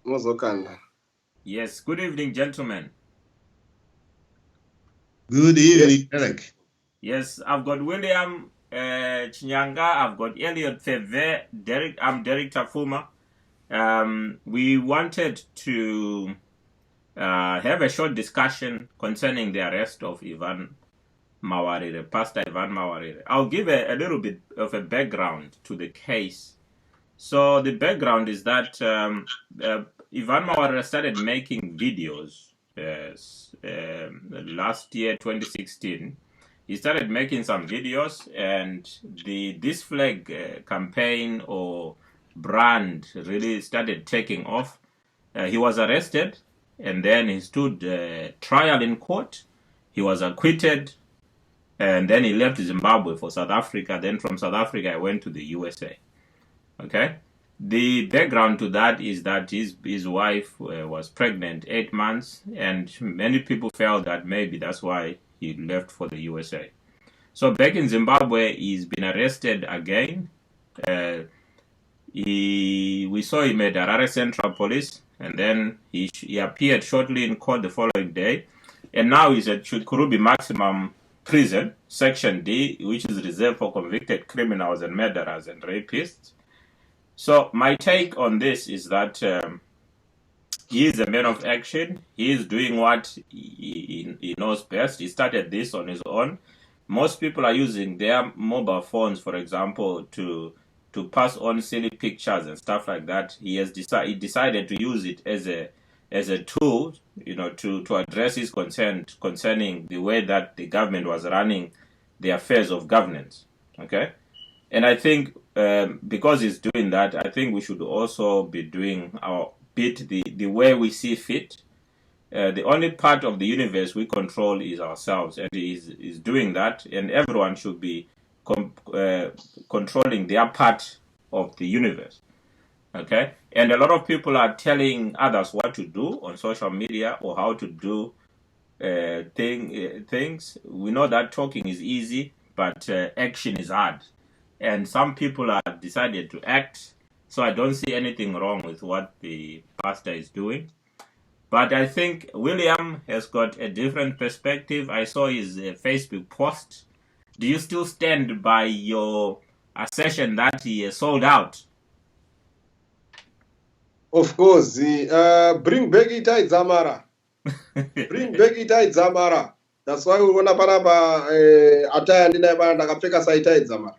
Mozokanda. Yes, good evening, gentlemen. Good Yes. evening, Eric. Yes, I've got William Chinyanga, I've got Elliot Pfebve, I'm Derek Tafuma. We wanted to have a short discussion concerning the arrest of Evan Mawarire, Pastor Evan Mawarire. I'll give a little bit of a background to the case. So the background is that Ivan Mawarire started making videos last year, 2016. He started making some videos, and the this flag campaign or brand really started taking off. He was arrested, and then he stood trial in court. He was acquitted, and then he left Zimbabwe for South Africa. Then from South Africa, I went to the USA. Okay. The background to that is that his wife was pregnant 8 months, and many people felt that maybe that's why he left for the USA. So back in Zimbabwe, he's been arrested again. Uh, we saw him at Harare Central Police, and then he appeared shortly in court the following day, and now he's at Chikurubi Maximum Prison, Section D, which is reserved for convicted criminals and murderers and rapists. So my take on this is that he is a man of action. He is doing what he knows best. He started this on his own. Most people are using their mobile phones, for example, to pass on silly pictures and stuff like that. He decided to use it as a tool, to address his concern concerning the way that the government was running the affairs of governance. Okay. And I think because he's doing that, I think we should also be doing our bit the way we see fit. The only part of the universe we control is ourselves, and he's doing that, and everyone should be controlling their part of the universe. Okay? And a lot of people are telling others what to do on social media or how to do things. We know that talking is easy, but action is hard. And some people have decided to act. So I don't see anything wrong with what the pastor is doing. But I think William has got a different perspective. I saw his Facebook post. Do you still stand by your assertion that he is sold out? Of course. Bring back Itai Zamara. Bring back Itai Zamara. That's why we want to panapa attire and ndakapfeka Itai Zamara.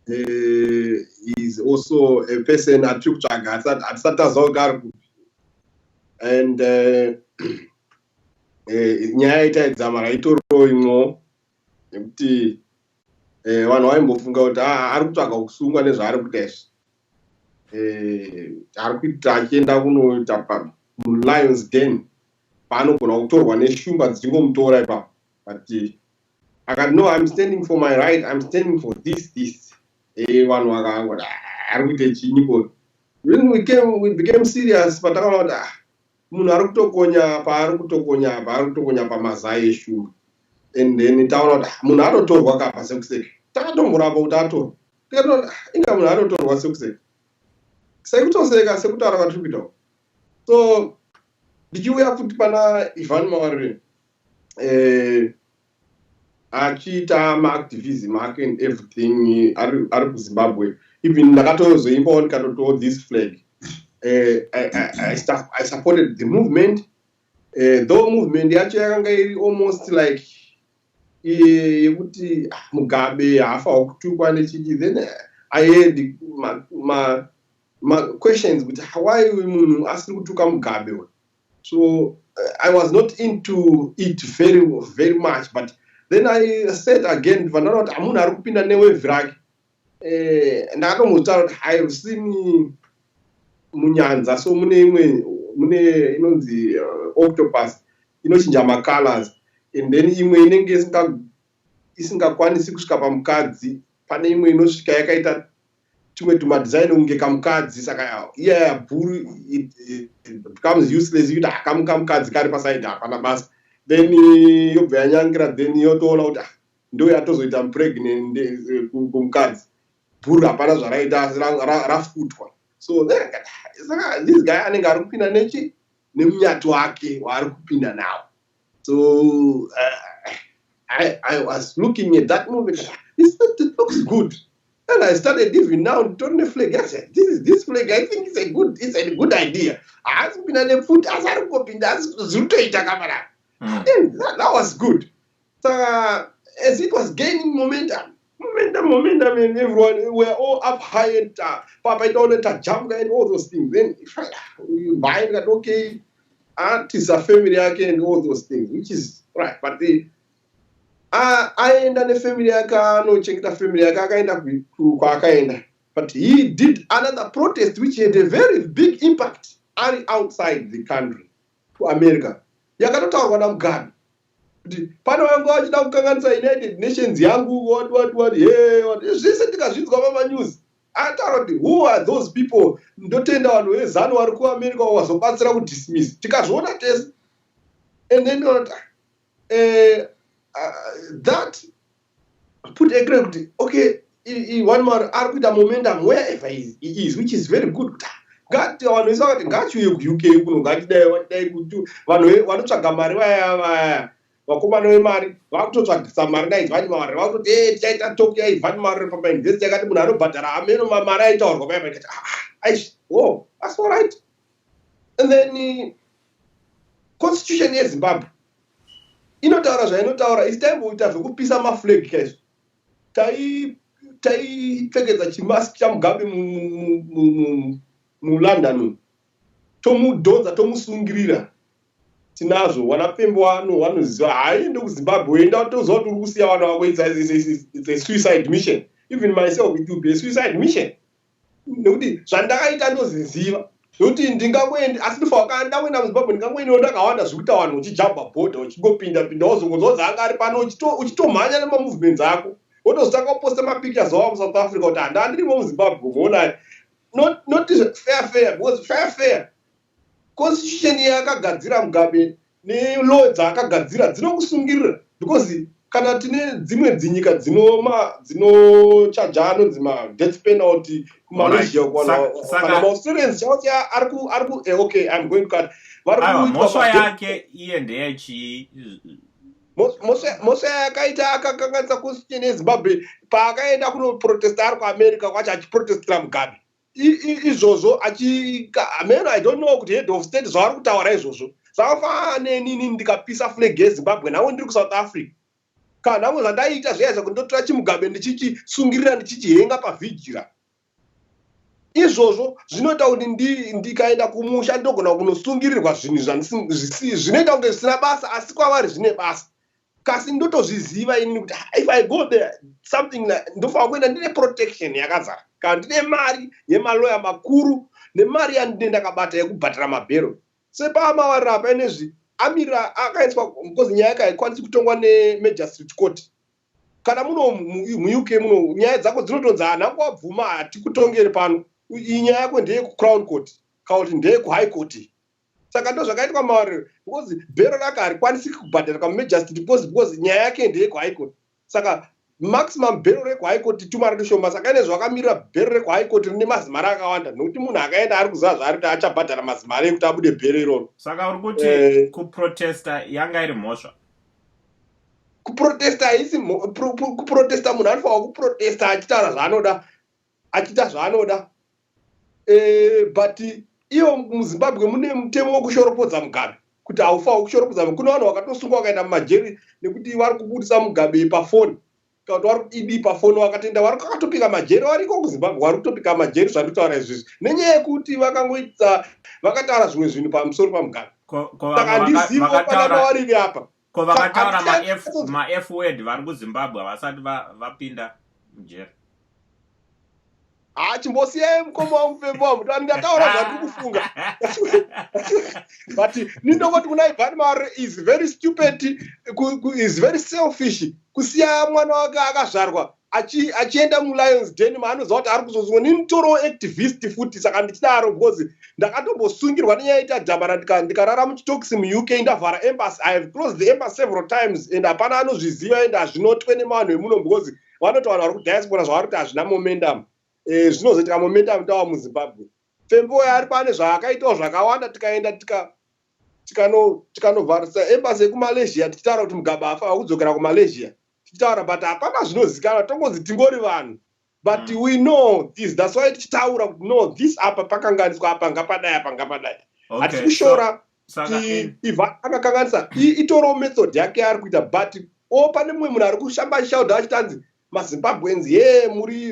He's also a person at Chukchaga at Satazogar. And nyaya Itai Zamara itoroimo kuti vanhu vaimbofunga kuti ari kutsvaga kusungwa nezvaari kutesha. Ari kuita achienda kunoita Lions Den paanogona kutorwa neshumba dzichingomutora ipapo. But akati no, I'm standing for my right, I'm standing for this. Vanhu vakangoti ari kuite chinyi koni. When we became serious, patakaona kuti munhu ari kutokonya pamazai eshumba. And then taona kuti munhu atotorwa kapa sekuseka. Takatomuramba kuti atorwa. Tikatoona inga munhu atotorwa sekuseka. Sekutoseka sekutaura kwatiri kuita. So ndichiuya futi pana Evan Mawarire achiita maactivism ake and everything ari kuZimbabwe. Even ndakatozoimbawo ndikatotowo this flag. I supported the movement. Though movement yacho yakanga iri almost like yekuti Mugabe hafa kutukwa nechiki. Then I had my questions with why munhu asiri kutuka Mugabe. So I was not into it very much, but then I said again, vanoti munhu ari kupinda newevhi rake. Ndakatomutaura kuti I have seen munyanza, so mune inonzi octopus inochinja macolors, and then imwe inenge isingakwanisi kusvika pamukadzi, pane imwe inosvika yakaita tumwe tumadesign kunge kamukadzi, saka bhuru it becomes useless kuti kamukadzi kari pasaidi hapana basa. Then yobva yanyangira, then yotoona kuti ndo yatozoita pregnant kumukadzi, bhuru hapana zvaraita, rafutwa. So this guy anenge ari kupinda nemunyati wake waari kupinda nawo. So I was looking at that movie. It looks good, and I started even now turn the flag. I said, "This flag. I think it's a good idea." As pinda nefuti asari kupinda zutoita kamera. And that was good. So as it was gaining momentum, and everyone were all up high and Papa don't jump and all those things. Then you buy that okay, artists are familiar and all those things, which is right. But I ended the family no check the family akaenda. But he did another protest which had a very big impact outside the country to America. Yakatotaurwa naMugabe. Pano vangu vachida kukanganisa United Nations yangu what zvese tikazvinzwa pamanews. Ataura kuti who are those people? Ndotenda vanhu vezanu vari kuAmerica vazobatsira kudismiss. Tikazviona tese. And then that put a great okay, one more argument momentum wherever he is, which is very good. Ngati vanhu vese vakati ngachiuye kuUK kuno ngatidai kuti vanhu vanotsvaga mari vaya vakomana vemari vakutotsvagisa mari naIvan Mawarire vakutoti tichaita talk yaIvan Mawarire pamauniversity yakati munhu anobhadhara ameno mari aitaurwa paya ikati oh, that's all right. And then constitution yeZimbabwe inotaura zvainotaura isitamboita zvekupisa maflag chaizvo. Taipfekedza chimask chaMugabe muLondon tomudhonza tomusungirira. Tinazvo wanapembo wanoziva haaende kuZimbabwe enda toziva kuti uri kusiya vanhu vako. It's a suicide mission. Even myself it will be a suicide mission. Nekuti zvandakaita ndoziziva zvokuti ndingangoendi asi ndifa ndakuenda kuZimbabwe ndingangoendawo ndakawanda zvekuita vanhu uchijamba bhodha uchingopinda wozongozoza anga ari pano uchitomhanya nemamovements ako wotozotanga kuposta mapictures awo muSouth Africa kuti handirimo muZimbabwe muona not fair because fair constitution yakagadzira Mugabe nelaw dzaakagadzira dzinokusungirira because kana tine dzimwe dzinyika dzinochaja anonzi death penalty kuMalaysia kana maAustralians chauti ari okay I'm going to cut moswa yake iye ndeyechi moswa yakaita akakanganisa constitution yeZimbabwe paakaenda kunoprotesta ari kuAmerica kwacho achiprotestera Mugabe izvozvo ameno I don't know kuti head of state zvavari kutaura izvozvo zvakafanana nenini ndikapisa flag yeZimbabwe nawo ndiri kuSouth Africa kana namwe zvandaita zvaizva kuti ndotora chiMugabe ndichisungirira ndichichihenga pavhijira. Izvozvo zvinoita kuti ndikaenda kumusha ndogona kunosungirirwa zvinhu zvinoita kunge zvisina basa asi kwavari zvine basa. Kasi ndotozviziva ini kuti if I go there something ndofanira kuenda ndine protection yakazara kana ndine mari yemaloya makuru nemari yandine ndakabata yekubhadhara mabhero. Sepamawarire apa inezvi Amira akaiswa because nyaya yake haikwanisi kutongwa neMagistrate Court. Kana muno muUK muno nyaya dzako dzinotonzi hanangu wabvuma hatikutongere pano. Iyi nyaya yako ndeye kuCrown Court kana kuti ndeye kuHigh Court. Saka ndo zvakaitwa Mawarire because bhero rake harikwanisi kubhadhara kwaMagistrate because nyaya yake ndeye kuHigh Court. Saka maximum bhero rekuHigh Court tumara tushoma. Saka ine zvakamirira bhero rekuHigh Court rine mazimari akawanda nokuti munhu akaenda ari kuziva zvaari kuti achabhadhara mazimari ekuti abude bhero iroro. Saka uri kuti kuprotesta yanga iri mhosva. Kuprotesta haisi kuprotesta munhu anofanira kuprotesta achitaura zvaanoda achita zvaanoda. But iyo muZimbabwe mune mutemo wokushoropodza Mugabe kuti haufaniri kushoropodza. Kuna vanhu vakatosungwa vakaenda mumajeri nekuti vari kubudisa Mugabe pafoni kana kuti vari kuibi pafoni vakatenda vari kakatopika majeri variko kuZimbabwe vari kutopika majeri zvanditaura izvizvi nenyaya yekuti vakataura zvimwe zvinhu pamusoro paMugabe. Saka handizivi pakamawarire apa. Ko vakataura ma-F word vari kuZimbabwe havasati vapinda mujeri. Chimbosiyai mukoma waMupfebve wamuti ndataura zvandiri kufunga. But nindongoti kuna Evan Mawarire is very stupid, is very selfish. Kusiya mwana wake akazvarwa achienda muLions Den maanoziva kuti ari kuzozunga ninditorowo activist futi. Saka ndichidaro because ndakatombosungirwa nenyaya ita dhambara ndikarara muchitokisi muUK ndavhara embassy. I have closed the embassy several times and hapana anozviziva and hazvinotwe nevanhu vemuno because vanoti vanhu vari kudiaspora zvavari kuti hazvina momentum. Zvinozoitika momentum tawa muZimbabwe. Pfebve ari pane zvaakaitawo zvakawanda tikaenda tikanovharisa embasi yekumalaysia tichitaura kuti Mugabe afa kudzokera kumalaysia tichitaura but hapana zvinozikanwa tongozi tingori vanhu but we know this, that's why tichitaura kuti no this apa pakanganiswa apa ngapadai hatisi kushora Ivan akakanganisa itoriwo method yake yaari kuita but pane mumwe munhu ari kushamba shaudha achitanzi maZimbabweans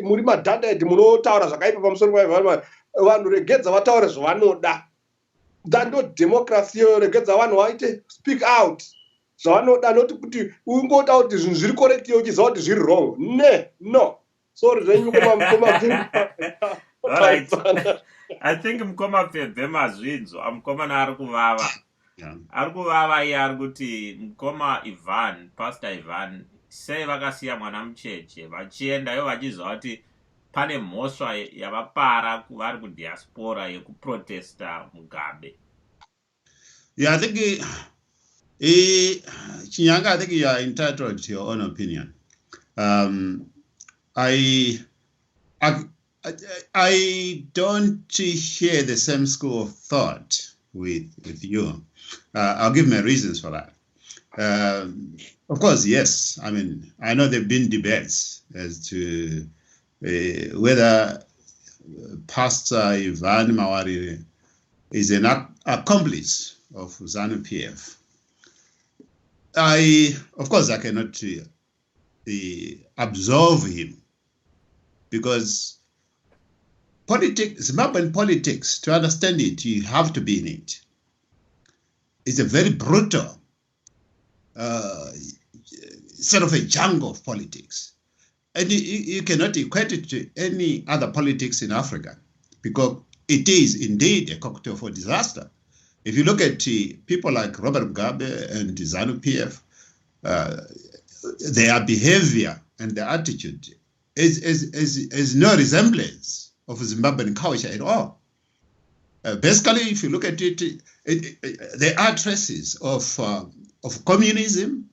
muri madhadhaidi munotaura zvakaipa pamusoro vanhu regedza vataure zvavanoda. That not democracy, regedza vanhu vaite speak out zvavanoda, noti kuti ungotaura kuti zvinhu zviri correct uchiziva kuti zviri wrong. No sorry zvenyu Alright. I think mukoma Pfebve mazvinzwa mukomana ari kuvava. Ari kuvava iye ari kuti mukoma Ivan, Pastor Ivan, sei vakasiya mwana mucheche vachiendayo vachiziva kuti pane mhosva yavapara vari kudiaspora yekuprotesta Mugabe. Yeah, I think Chinyanga, I think you are entitled to your own opinion. I don't share the same school of thought with you. I'll give my reasons for that. Of course, yes. I mean, I know there have been debates as to whether Pastor Evan Mawarire is an accomplice of ZANU-PF. Of course, I cannot absolve him because Zimbabwean politics, to understand it, you have to be in it. It's a very brutal sort of a jungle of politics. And you cannot equate it to any other politics in Africa because it is indeed a cocktail for disaster. If you look at people like Robert Mugabe and ZANU-PF, their behavior and their attitude is no resemblance of Zimbabwean culture at all. Basically, if you look at it, there are traces of communism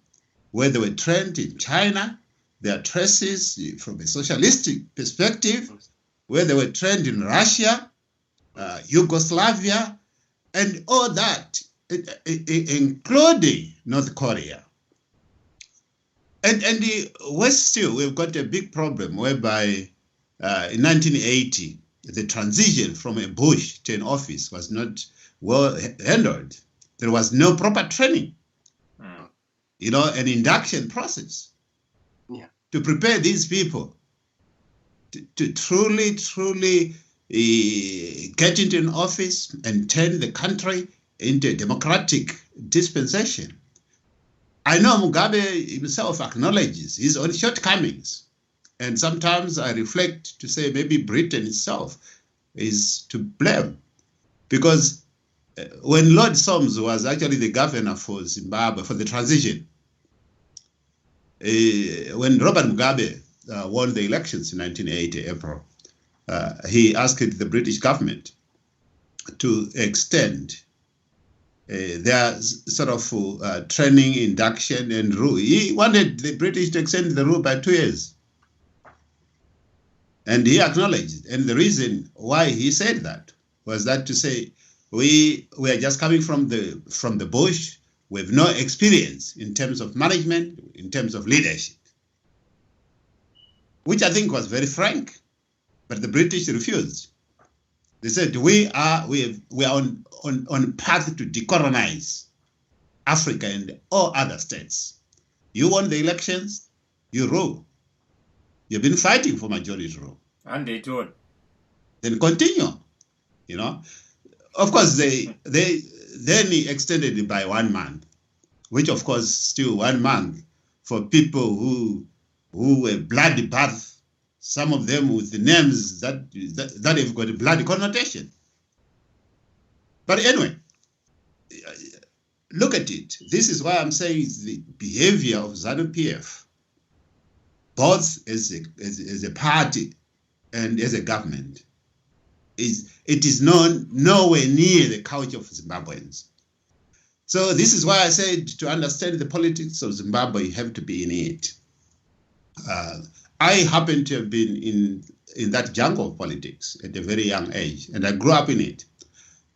where they were trained in China. There are traces from a socialistic perspective where they were trained in Russia, Yugoslavia, and all that, including North Korea. And worse still, we've got a big problem whereby in 1980, the transition from a Bush to an office was not well handled. There was no proper training, an induction process to prepare these people to truly get into an office and turn the country into a democratic dispensation. I know Mugabe himself acknowledges his own shortcomings. And sometimes I reflect to say maybe Britain itself is to blame. Because when Lord Soames was actually the governor for Zimbabwe, for the transition, when Robert Mugabe won the elections in 1980, April, he asked the British government to extend their sort of training, induction, and rule. He wanted the British to extend the rule by 2 years. And he acknowledged, and the reason why he said that was that to say, we are just coming from the bush, we have no experience in terms of management, in terms of leadership, which I think was very frank, but the British refused. They said, we are on path to decolonize Africa and all other states. You won the elections, you rule. You've been fighting for majority rule. And they told. Then continue, Of course, they then extended it by 1 month, which of course still 1 month for people who were bloody bath, some of them with the names that have got a bloody connotation. But anyway, look at it. This is why I'm saying the behavior of ZANU-PF, both as a party and as a government, it is nowhere near the culture of Zimbabweans. So this is why I said to understand the politics of Zimbabwe, you have to be in it. I happen to have been in in that jungle of politics at a very young age, and I grew up in it.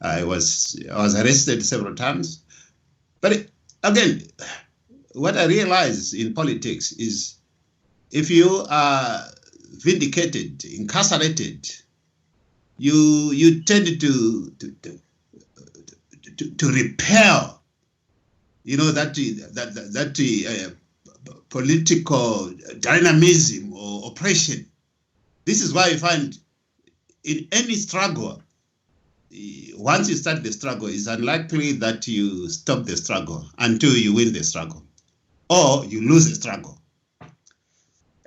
I was arrested several times. But again, what I realized in politics is if you are vindicated, incarcerated, you tend to repel, that political dynamism or oppression. This is why you find in any struggle, once you start the struggle, it's unlikely that you stop the struggle until you win the struggle or you lose the struggle.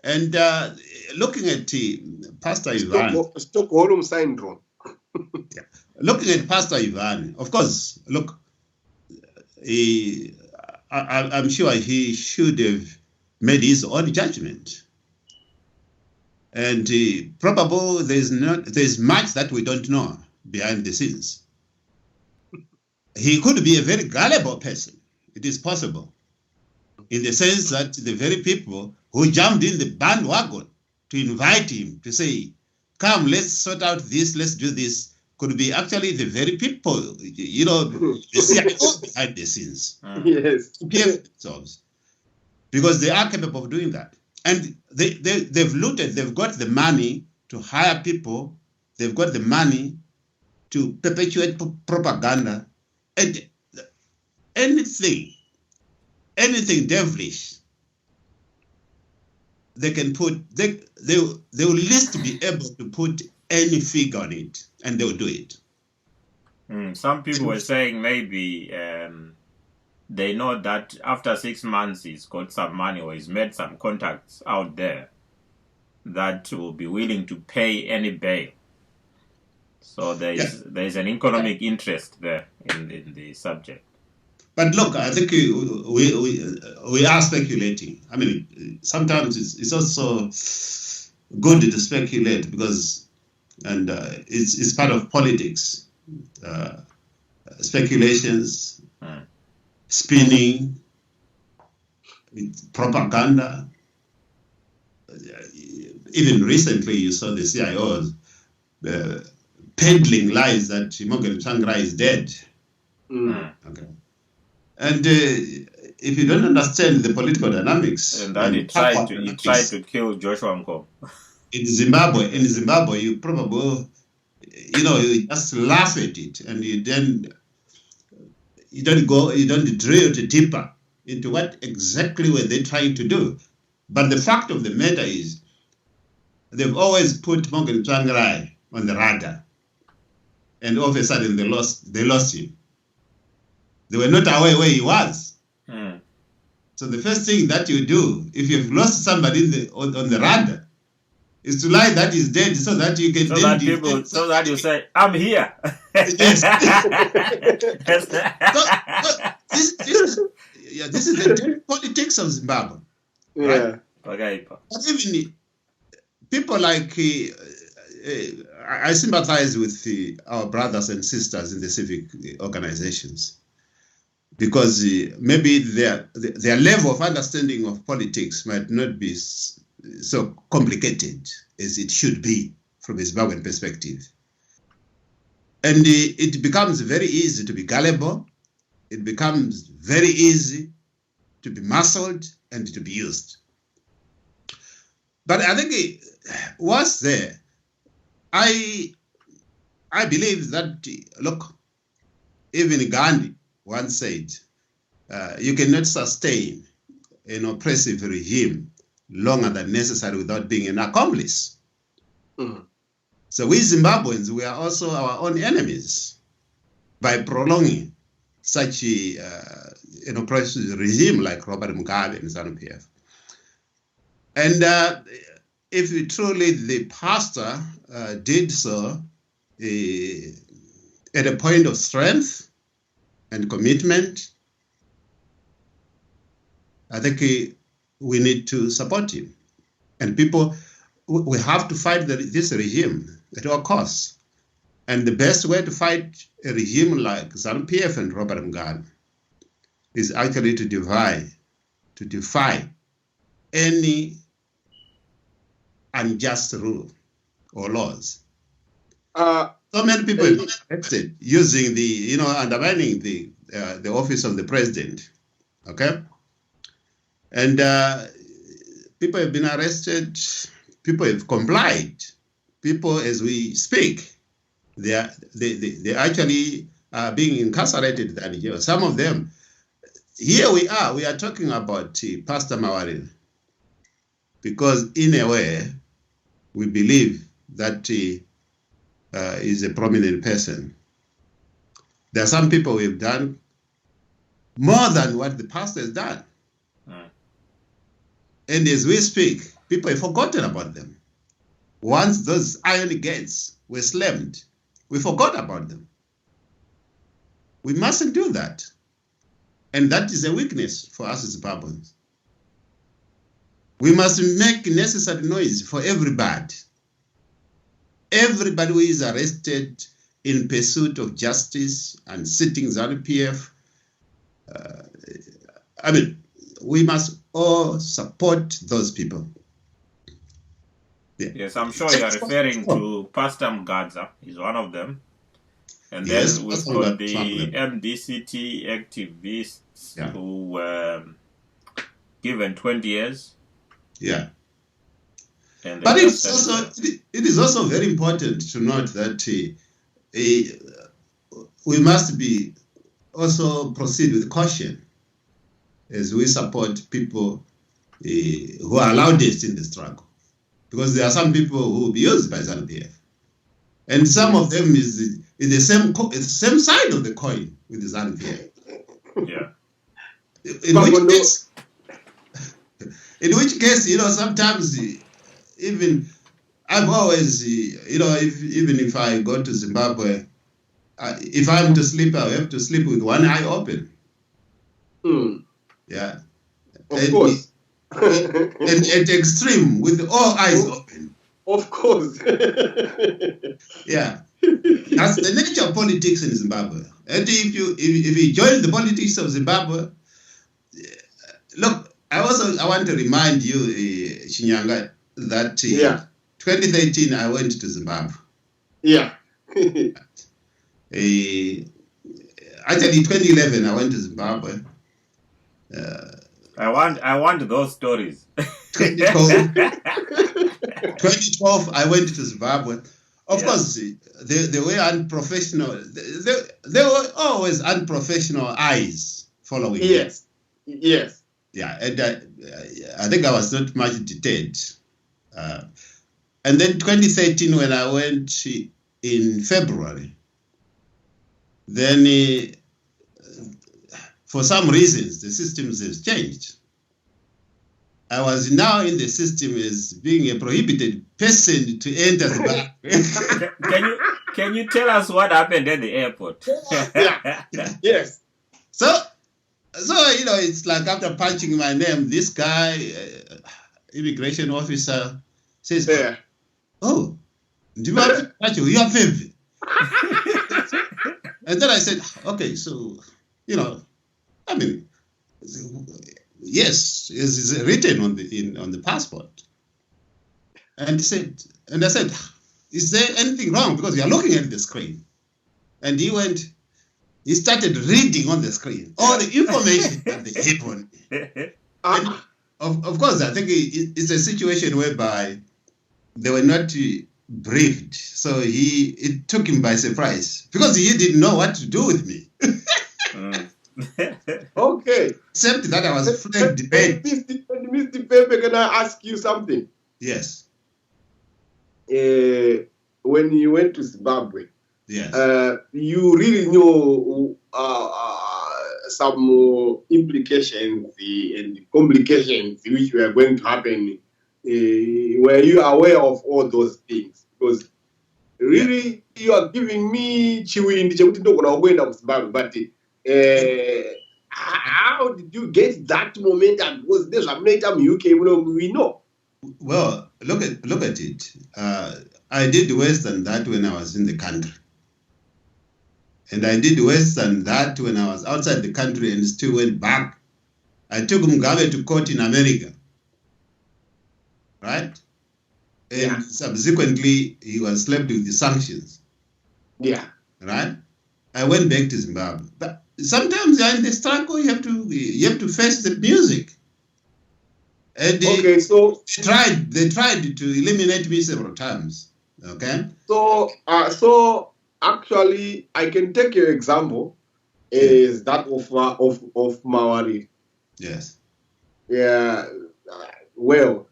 And looking at Pastor Ivan, Stockholm syndrome. Looking at Pastor Ivan, of course, look, I'm sure he should have made his own judgment. And probably there's much that we don't know behind the scenes. He could be a very gullible person. It is possible, in the sense that the very people who jumped in the bandwagon to invite him to say, come, let's sort out this, let's do this, could be actually the very people, the CIO behind the sceens. Yes. Themselves. Because they are capable of doing that. And they've looted, they've got the money to hire people, they've got the money to perpetuate propaganda, and anything devilish they can put, they will least be able to put any figure on it, and they'll do it. Some people were saying maybe they know that after 6 months he's got some money or he's made some contacts out there that will be willing to pay any bail. So there's an economic interest there in the subject. But look, I think we are speculating. I mean, sometimes it's also good to speculate because, and it's part of politics. Speculations, spinning, propaganda. Even recently, you saw the CIOs peddling lies that Morgan Tsvangirai is dead. Okay. And if you don't understand the political dynamics, and then he tried to kill Joshua Nkomo. In Zimbabwe, you probably, you just laugh at it, and you don't drill deeper into what exactly were they trying to do. But the fact of the matter is, they've always put Morgan Tsvangirai on the radar, and all of a sudden they lost him. They were not aware where he was. So the first thing that you do, if you've lost somebody on the radar, is to lie that he's dead, so that you can so that you say, I'm here. Yes. This is the politics of Zimbabwe. Yeah. Right? But even people like I sympathize with our brothers and sisters in the civic organizations, because maybe their level of understanding of politics might not be so complicated as it should be from a Zimbabwean perspective. And it becomes very easy to be gullible. It becomes very easy to be muscled and to be used. But I think what's there, I believe that, look, even Gandhi once said, you cannot sustain an oppressive regime longer than necessary without being an accomplice. So we Zimbabweans, we are also our own enemies by prolonging such an oppressive regime like Robert Mugabe and ZANU-PF. And if truly the pastor did so at a point of strength and commitment, I think we need to support him. And people, we have to fight this regime at all costs. And the best way to fight a regime like ZANU-PF and Robert Mugabe is actually to defy any unjust rule or laws. So many people have been arrested using undermining the office of the president. Okay, and people have been arrested. People have complied. People, as we speak, they actually are being incarcerated and jail. Some of them. Here we are talking about Pastor Mawarire, because in a way, we believe that he is a prominent person. There are some people who have done more than what the pastor has done. And as we speak, people have forgotten about them. Once those iron gates were slammed, we forgot about them. We mustn't do that. And that is a weakness for us Zimbabweans. We must make necessary noise for everybody. Everybody who is arrested in pursuit of justice and sitting ZANU-PF. We must all support those people. Yeah. Yes, I'm sure you're referring to Pastor Mgadza. He's one of them. And then we've got the MDCT activists who were given 20 years. Yeah. But it is also very important to note that we must be also proceed with caution as we support people who are loudest in the struggle. Because there are some people who will be used by ZANU-PF. And some of them is the same side of the coin with the ZANU-PF. Yeah. In which case, sometimes even I've always, even if I go to Zimbabwe, if I'm to sleep, I have to sleep with one eye open. Yeah. Of course. At extreme, with all eyes open. Of course. Yeah. That's the nature of politics in Zimbabwe. And if you join the politics of Zimbabwe, look, I want to remind you, Chinyanga, that 2013 I went to Zimbabwe. Yeah. Actually, 2011 I went to Zimbabwe. I want those stories. 2012 I went to Zimbabwe. Of course, they were unprofessional. There were always unprofessional eyes following. Yes. Them. Yes. Yeah, and I think I was not much detained. And then 2013, when I went in February, then for some reasons, the systems have changed. I was now in the system as being a prohibited person to enter the bar. Can you tell us what happened at the airport? Yes. So it's like after punching my name, this guy, immigration officer, says, "Oh, do you want to touch you? You are Pfebve." And then I said, "Okay, so yes, it's written on the passport." And I said, "Is there anything wrong? Because we are looking at the screen." And he started reading on the screen all the information that they gave on. And of course, I think it's a situation whereby they were not briefed. So it took him by surprise because he didn't know what to do with me. Okay. Except that I was flagged debate. Mr. Pfebve, can I ask you something? Yes. When you went to Zimbabwe, yes, you really know some implications and complications which were going to happen. Were you aware of all those things? Because really, you are giving me chiwindi chekuti ndogona kuenda kuZimbabwe, but how did you get that momentum? Because there's a momentum in UK, we know. Well, look at it. I did worse than that when I was in the country. And I did worse than that when I was outside the country and still went back. I took Mugabe to court in America. Right? and subsequently he was slapped with the sanctions. Yeah. Right? I went back to Zimbabwe. But sometimes in the struggle you have to face the music. And Okay, so they tried to eliminate me several times. Okay. So actually, I can take your example is that of Mawarire. Yes. Yeah. Well,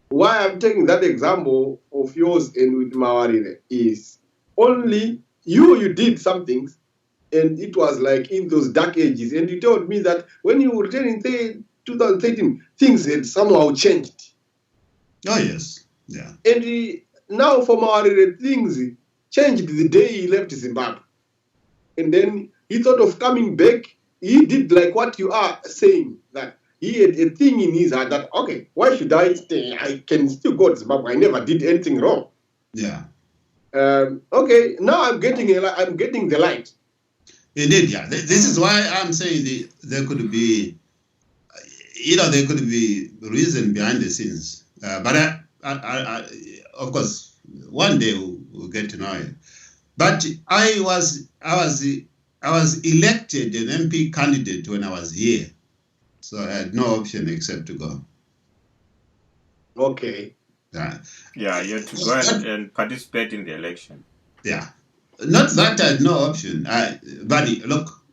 why I'm taking that example of yours and with Mawarire is only you did some things, and it was like in those dark ages, and you told me that when you returned in 2013, things had somehow changed. Oh yes. Yeah. And now for Mawarire, things changed the day he left Zimbabwe. And then he thought of coming back. He did like what you are saying, that he had a thing in his heart that, okay, why should I stay? I can still go to Zimbabwe. I never did anything wrong. Yeah. Okay, now I'm getting the light. Indeed, yeah. This is why I'm saying there could be, there could be reason behind the scenes. But I, of course, one day we'll get to know it. But I was elected an MP candidate when I was here, so I had no option except to go. Okay. Yeah, you had to go and participate in the election. Yeah. Not that I had no option. Buddy, look,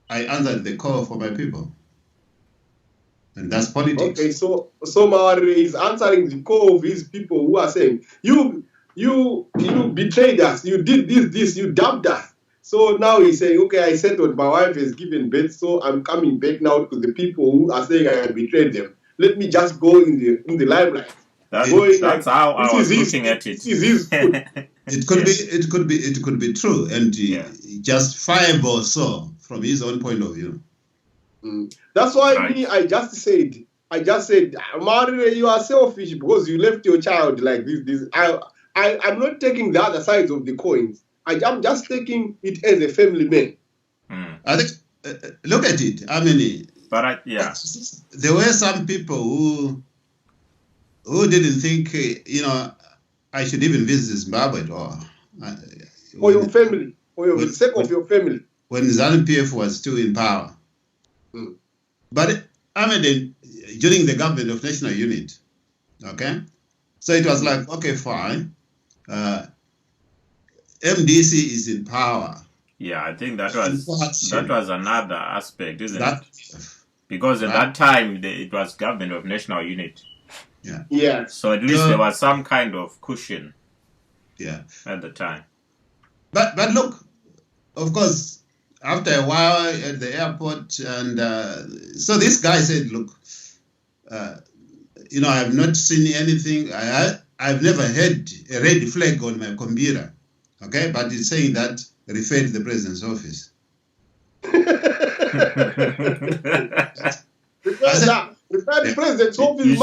I answered the call for my people. And that's politics. Okay, so Mawarire is answering the call of his people who are saying, you betrayed us, you did this, you dumped us. So now he's saying, okay, I settled, my wife has given birth, so I'm coming back now to the people who are saying I betrayed them. Let me just go in the limelight. That's how I was looking at it. It could be true, and justifiable so from his own point of view. That's why I just said, Mawarire, you are selfish because you left your child like this. I'm not taking the other sides of the coins. I'm just taking it as a family man. I think look at it. I mean, there were some people who didn't think I should even visit Zimbabwe at all. For your family, for the sake of your family. When ZANU-PF was still in power. But I mean, during the government of national unity, okay? So it was like, okay, fine. MDC is in power. Yeah, I think that was another aspect, isn't it? Because at that time, it was government of national unity. Yeah. So at least there was some kind of cushion. Yeah. At the time. But look, of course, after a while at the airport, and so this guy said, look, I have not seen anything. I've never had a red flag on my computer. Okay, but it's saying that refer to the president's office. Refer to the president's office. You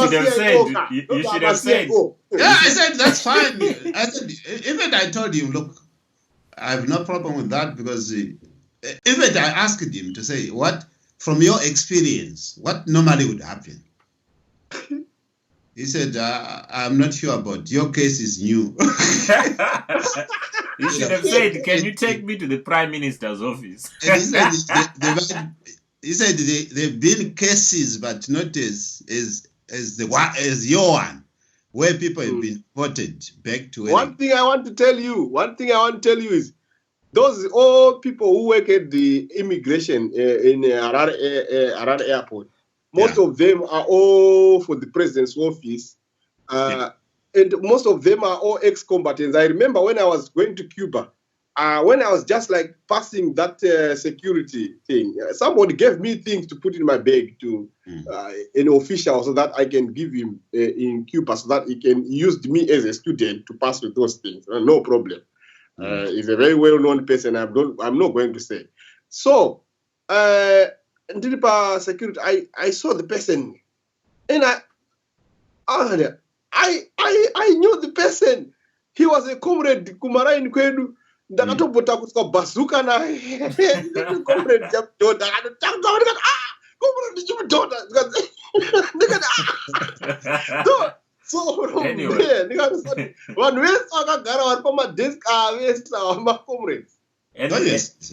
should have said. Yeah, I said that's fine. I said, even I told him, look, I have no problem with that, because even I asked him to say, what, from your experience, what normally would happen? He said, I'm not sure about your case is new. You should have said, can you take me to the Prime Minister's office? And he said there have been cases, but not as your one, where people have been deported back to One thing I want to tell you is, those all people who work at the immigration in Harare Airport, most of them are all for the president's office, and most of them are all ex-combatants. I remember when I was going to Cuba, when I was just like passing that security thing, somebody gave me things to put in my bag to an official, so that I can give him in Cuba, so that he can use me as a student to pass with those things. No problem. He's a very well-known person. I'm not going to say. So, security, I saw the person, and I knew the person. He was a comrade Kumara in Kwedu. Ndakatobota kusika bazooka na comrade Jabdota. Comrade Jabdota. So from Anyway. there, vanhu vese vakagara vari pamadesk avese ava macomrades.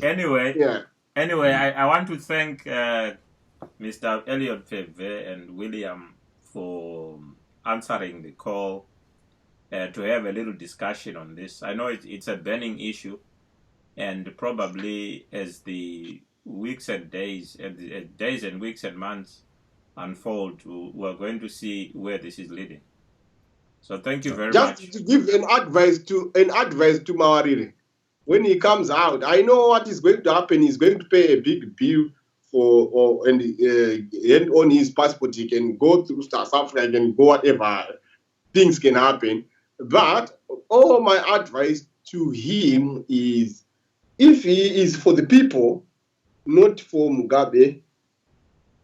Anyway, Yeah. I want to thank Mr. Elliot Pfebve and William for answering the call to have a little discussion on this. I know it's a burning issue, and probably as the weeks and days, days and weeks and months unfold, we're going to see where this is leading. So thank you very much. Just to give an advice to Mawarire. When he comes out, I know what is going to happen. He's going to pay a big bill and on his passport he can go to South Africa, he can go whatever. Things can happen. But all my advice to him is, if he is for the people, not for Mugabe,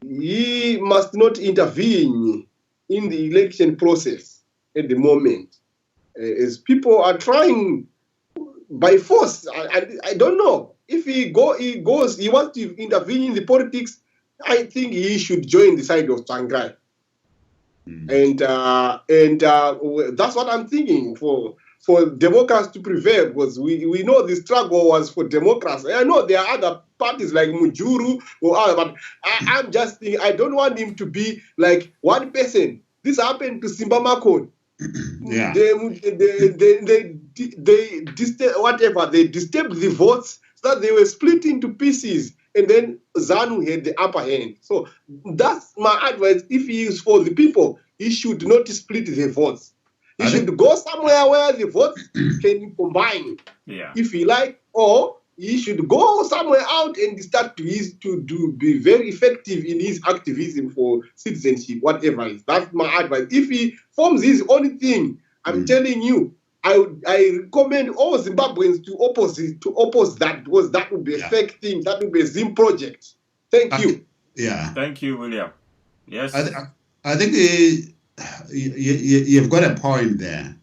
he must not intervene in the election process at the moment. As people are trying by force, I don't know. If he wants to intervene in the politics, I think he should join the side of Tsvangirai. And that's what I'm thinking for democracy to prevail, because we know the struggle was for democracy. I know there are other parties like Mujuru or other, but I'm just thinking, I don't want him to be like one person. This happened to Simba Makon. Yeah. They disturbed the votes so that they were split into pieces, and then ZANU had the upper hand. So that's my advice. If he is for the people, he should not split the votes. He should go somewhere where the votes can combine, if he like, or he should go somewhere out and start to be very effective in his activism for citizenship, whatever it is. That's my advice. If he forms his own thing, I'm telling you, I recommend all Zimbabweans to oppose that, because that would be a fake thing. That would be a Zim project. Thank you. Yeah. Thank you, William. Yes. I think you've got a point there.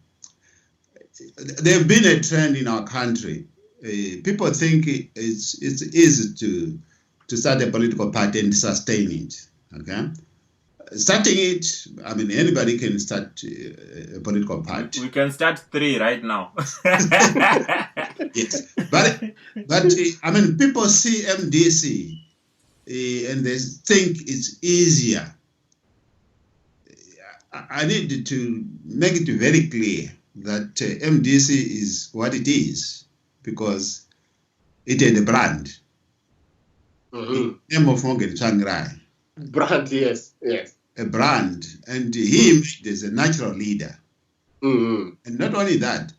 There's been a trend in our country. People think it's easy to start a political party and sustain it. Okay, starting it, I mean, anybody can start a political party. We can start 3 right now. Yes, but I mean, people see MDC and they think it's easier. I need to make it very clear that MDC is what it is, because it had a brand. Name of Morgan Tsvangirai. Brand, yes. A brand, and he emerged as a natural leader. And not only that,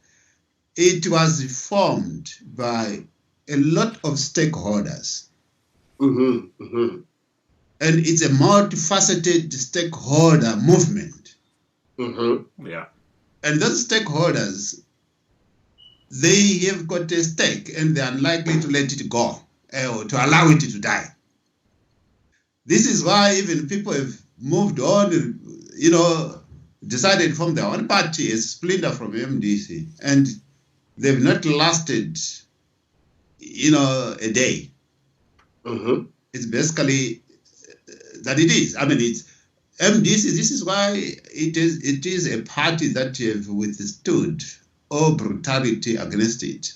it was formed by a lot of stakeholders. And it's a multifaceted stakeholder movement. Yeah. And those stakeholders, they have got a stake, and they're unlikely to let it go or to allow it to die. This is why even people have moved on, decided from their own party as splinter from MDC, and they've not lasted, a day. It's basically that it is. I mean, it's MDC. This is why it is a party that have withstood all brutality against it.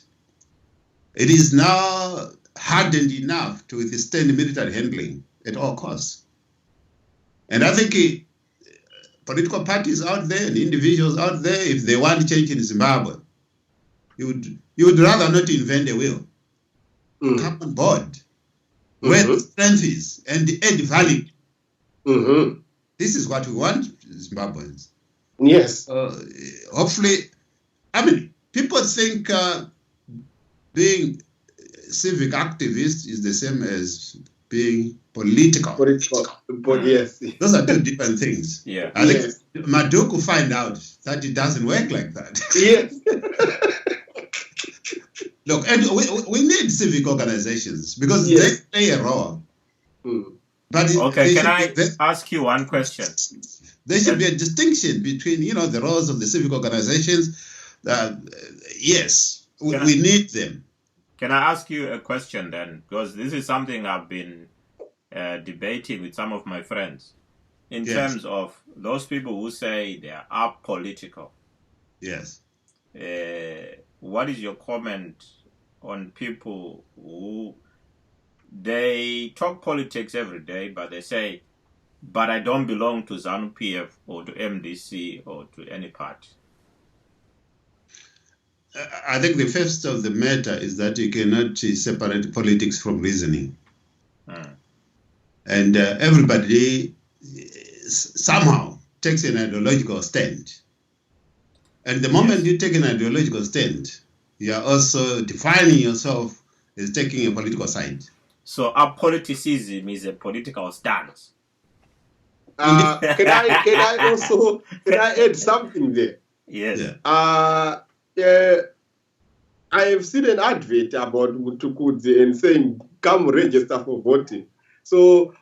It is now hardened enough to withstand military handling at all costs. And I think political parties out there and individuals out there, if they want change in Zimbabwe, you would rather not invent a wheel. Come on board where the strength is and add value. This is what we want, Zimbabweans. Yes. Hopefully, I mean, people think being civic activist is the same as being political. But yes. Those are 2 different things. Yeah. I think Maduku find out that it doesn't work like that. Yes. Look, and we need civic organizations because they play a role. But can I ask you one question? There should be a distinction between, the roles of the civic organizations. Yes, we need them. Can I ask you a question then? Because this is something I've been debating with some of my friends. in Yes. terms of those people who say they are apolitical. Yes. What is your comment on people who they talk politics every day, but they say, but I don't belong to ZANU-PF or to MDC or to any party? I think the first of the matter is that you cannot separate politics from reasoning. And everybody somehow takes an ideological stand. And the moment you take an ideological stand, you are also defining yourself as taking a political side. So apoliticism is a political stance. Can I add something there? Yes. I have seen an advert about Mutukudzi and saying, come register for voting. So,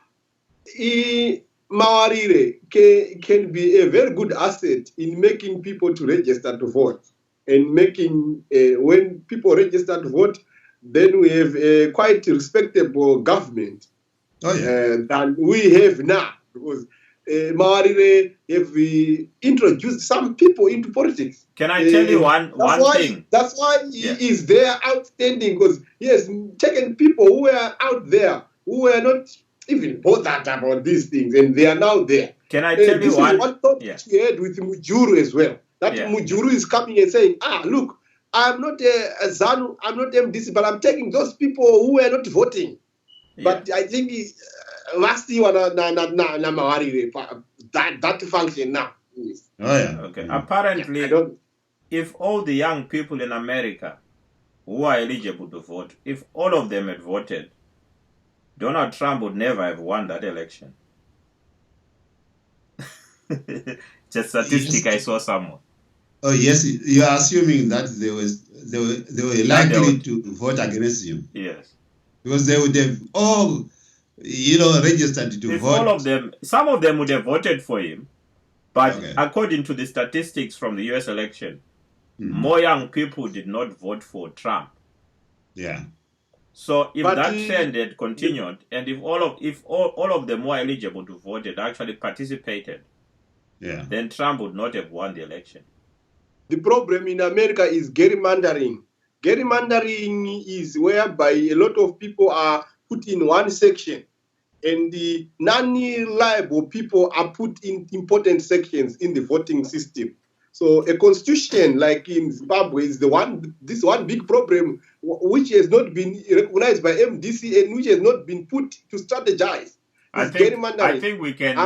Mawarire can be a very good asset in making people to register to vote. And making, when people register to vote, then we have a quite respectable government than we have now. Because Mawarire have introduced some people into politics. Can I tell you one thing? That's why he is there outstanding, because he has taken people who were out there, who were not even bothered about these things, and they are now there. Can I tell you one? This is one topic we had with Mujuru as well. That Mujuru is coming and saying, look, I'm not a ZANU, I'm not MDC, but I'm taking those people who were not voting. But I think last year, that function now. Okay. Apparently, if all the young people in America who are eligible to vote, if all of them had voted, Donald Trump would never have won that election. It's a statistic I saw somewhere. Oh yes, you are assuming that they were likely to vote against him. Yes, because they would have all, registered to vote. All of them, some of them would have voted for him, but according to the statistics from the U.S. election, more young people did not vote for Trump. Yeah. So if that trend had continued, and if all of them were eligible to vote had actually participated, then Trump would not have won the election. The problem in America is gerrymandering. Gerrymandering is whereby a lot of people are put in one section, and the non-reliable people are put in important sections in the voting system. So a constitution like in Zimbabwe is this one big problem which has not been recognized by MDC and which has not been put to strategize. I think we can.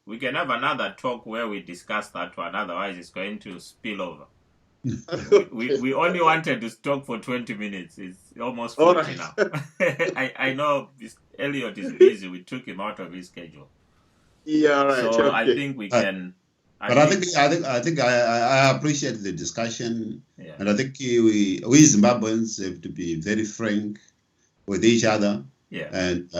We can have another talk where we discuss that one. Otherwise, it's going to spill over. we only wanted to talk for 20 minutes. It's almost 40 now. I know Elliot is busy. We took him out of his schedule. Yeah, right. So I think we can. I think I appreciate the discussion, and I think we Zimbabweans have to be very frank with each other. Yeah. And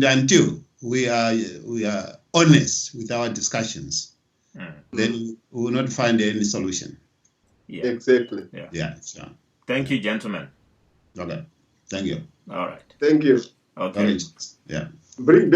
until we are honest with our discussions, then we will not find any solution. Yeah. Exactly. Yeah. Sure. Thank you, gentlemen. Okay. Thank you. All right. Thank you. Okay. Yeah. Bring